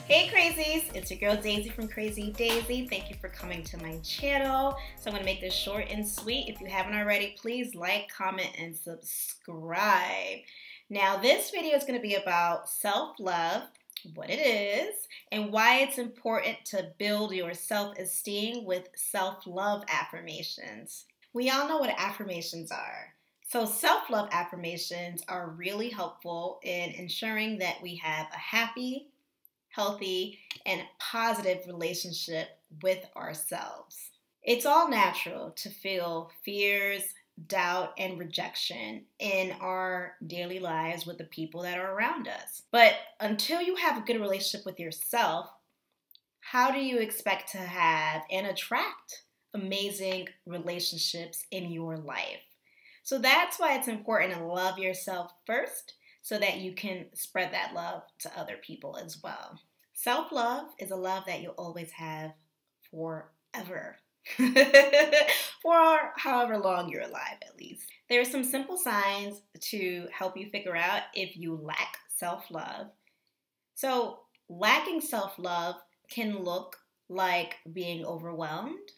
Hey Crazies, it's your girl Daisy from Crazy Daisy. Thank you for coming to my channel. So I'm going to make this short and sweet. If you haven't already, please like, comment, and subscribe. Now this video is going to be about self-love, what it is, and why it's important to build your self-esteem with self-love affirmations. We all know what affirmations are. So self-love affirmations are really helpful in ensuring that we have a happy, healthy, and positive relationship with ourselves. It's all natural to feel fears, doubt, and rejection in our daily lives with the people that are around us. But until you have a good relationship with yourself, how do you expect to have and attract amazing relationships in your life? So that's why it's important to love yourself first, so that you can spread that love to other people as well. Self-love is a love that you'll always have forever. For however long you're alive, at least. There are some simple signs to help you figure out if you lack self-love. So lacking self-love can look like being overwhelmed,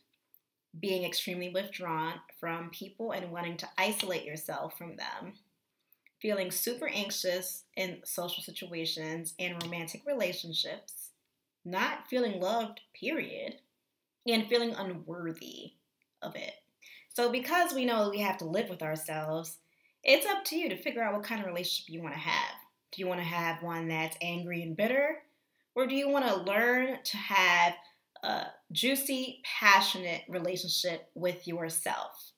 being extremely withdrawn from people and wanting to isolate yourself from them, feeling super anxious in social situations and romantic relationships, not feeling loved, period, and feeling unworthy of it. So because we know we have to live with ourselves, it's up to you to figure out what kind of relationship you want to have. Do you want to have one that's angry and bitter? Or do you want to learn to have a juicy, passionate relationship with yourself?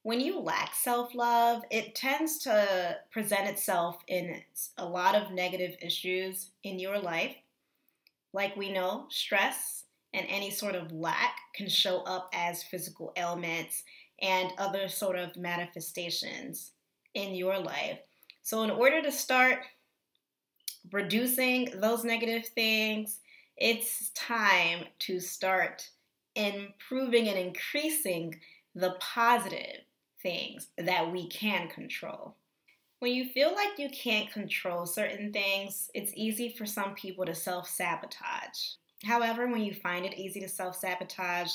When you lack self-love, it tends to present itself in a lot of negative issues in your life. Like we know, stress and any sort of lack can show up as physical ailments and other sort of manifestations in your life. So in order to start reducing those negative things, it's time to start improving and increasing the positive things that we can control. When you feel like you can't control certain things, it's easy for some people to self-sabotage. However, when you find it easy to self-sabotage,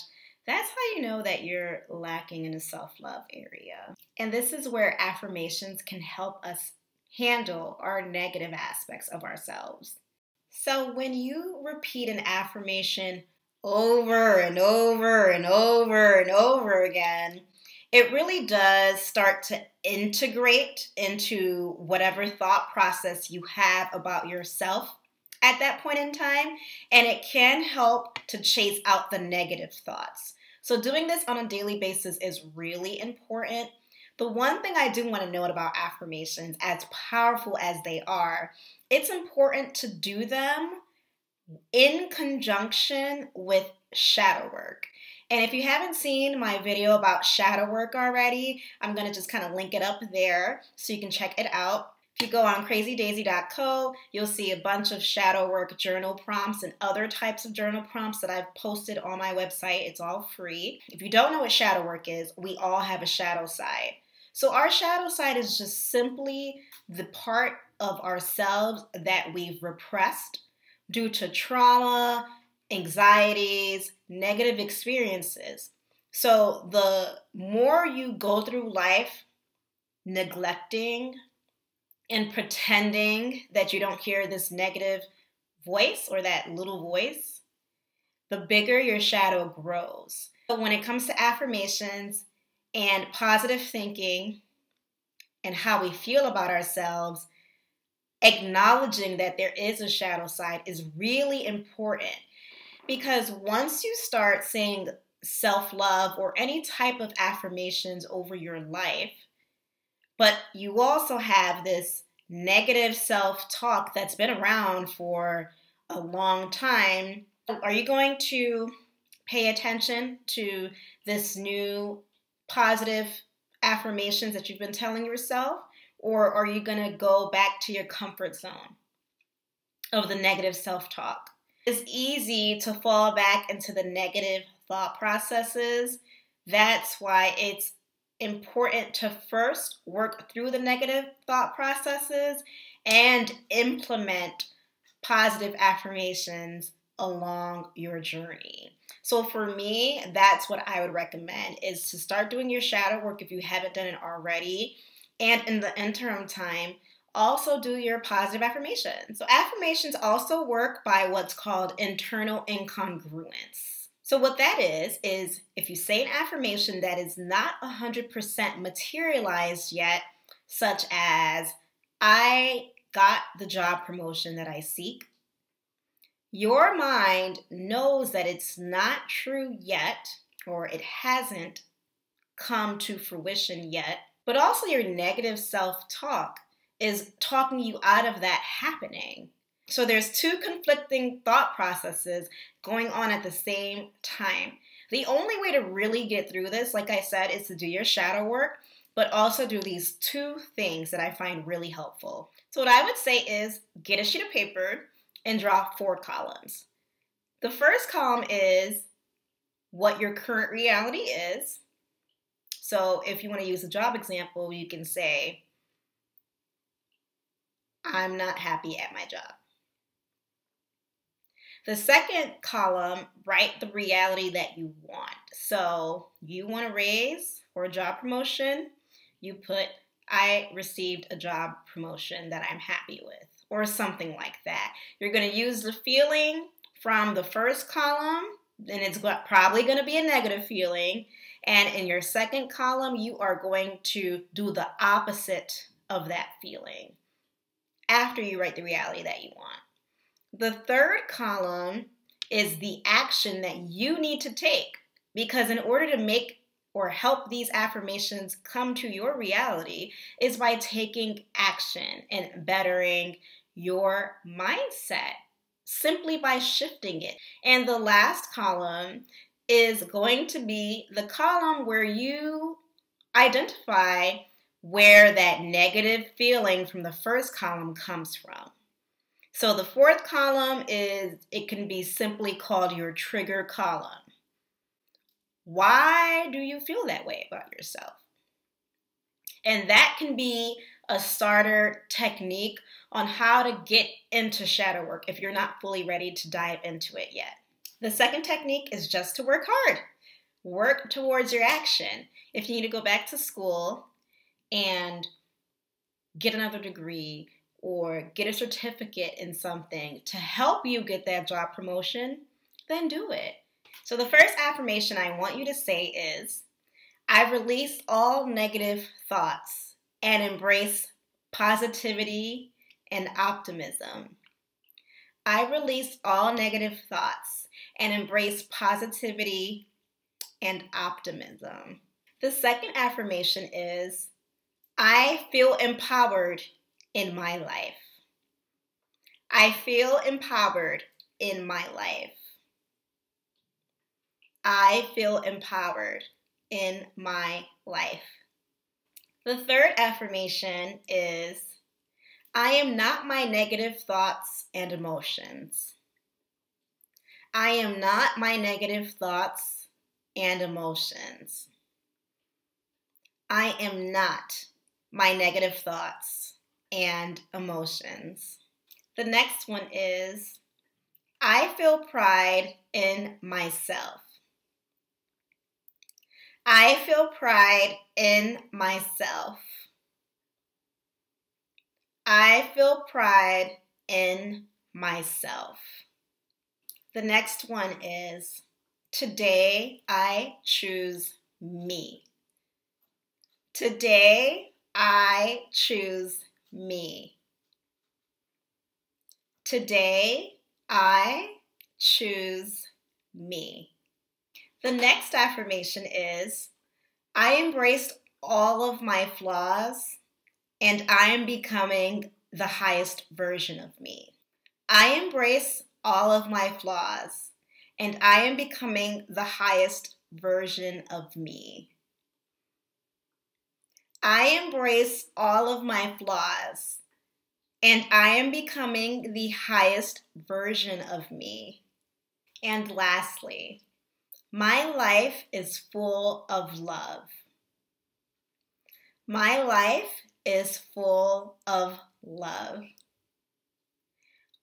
that's how you know that you're lacking in the self-love area. And this is where affirmations can help us handle our negative aspects of ourselves. So when you repeat an affirmation over and over and over and over again, it really does start to integrate into whatever thought process you have about yourself at that point in time, and it can help to chase out the negative thoughts. So doing this on a daily basis is really important. The one thing I do want to note about affirmations, as powerful as they are, it's important to do them in conjunction with shadow work. And if you haven't seen my video about shadow work already, I'm going to just kind of link it up there so you can check it out. If you go on crazydaisy.co, you'll see a bunch of shadow work journal prompts and other types of journal prompts that I've posted on my website. It's all free. If you don't know what shadow work is, we all have a shadow side. So our shadow side is just simply the part of ourselves that we've repressed due to trauma, anxieties, negative experiences. So the more you go through life neglecting and pretending that you don't hear this negative voice or that little voice, the bigger your shadow grows. So when it comes to affirmations and positive thinking and how we feel about ourselves, acknowledging that there is a shadow side is really important. Because once you start saying self-love or any type of affirmations over your life, but you also have this negative self-talk that's been around for a long time, are you going to pay attention to this new positive affirmations that you've been telling yourself? Or are you going to go back to your comfort zone of the negative self-talk? It's easy to fall back into the negative thought processes. That's why it's important to first work through the negative thought processes and implement positive affirmations along your journey. So for me, that's what I would recommend, is to start doing your shadow work if you haven't done it already. And in the interim time, also do your positive affirmations. So affirmations also work by what's called internal incongruence. So what that is if you say an affirmation that is not 100% materialized yet, such as, I got the job promotion that I seek, your mind knows that it's not true yet, or it hasn't come to fruition yet, but also your negative self-talk is talking you out of that happening. So there's two conflicting thought processes going on at the same time. The only way to really get through this, like I said, is to do your shadow work, but also do these two things that I find really helpful. So what I would say is get a sheet of paper and draw 4 columns. The first column is what your current reality is. So if you want to use a job example, you can say, I'm not happy at my job. The second column, write the reality that you want. So you want a raise or a job promotion, you put, I received a job promotion that I'm happy with, or something like that. You're going to use the feeling from the first column, and it's probably going to be a negative feeling. And in your second column, you are going to do the opposite of that feeling after you write the reality that you want. The third column is the action that you need to take, because in order to make or help these affirmations come to your reality is by taking action and bettering your mindset simply by shifting it. And the last column is going to be the column where you identify where that negative feeling from the first column comes from. So the fourth column it can be simply called your trigger column. Why do you feel that way about yourself? And that can be a starter technique on how to get into shadow work if you're not fully ready to dive into it yet. The second technique is just to work hard. Work towards your action. If you need to go back to school and get another degree or get a certificate in something to help you get that job promotion, then do it. So the first affirmation I want you to say is, I release all negative thoughts and embrace positivity and optimism. I release all negative thoughts and embrace positivity and optimism. The second affirmation is, I feel empowered in my life. I feel empowered in my life. I feel empowered in my life. The third affirmation is, I am not my negative thoughts and emotions. I am not my negative thoughts and emotions. I am not my negative thoughts and emotions. The next one is, I feel pride in myself. I feel pride in myself. I feel pride in myself. The next one is, today I choose me. Today I choose me. Today I choose me. The next affirmation is, I embraced all of my flaws and I am becoming the highest version of me. I embrace all of my flaws and I am becoming the highest version of me. I embrace all of my flaws and I am becoming the highest version of me. And lastly, my life is full of love. My life is full of love.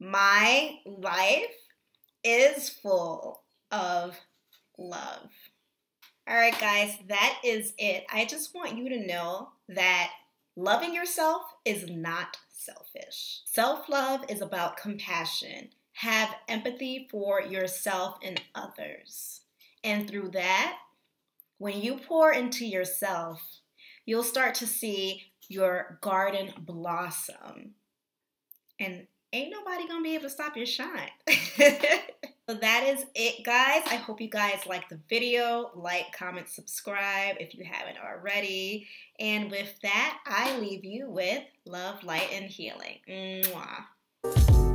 My life is full of love. All right, guys, that is it. I just want you to know that loving yourself is not selfish. Self-love is about compassion. Have empathy for yourself and others. And through that, when you pour into yourself, you'll start to see your garden blossom. And ain't nobody gonna be able to stop your shine. So that is it, guys. I hope you guys like the video. Like, comment, subscribe if you haven't already. And with that, I leave you with love, light, and healing. Mwah.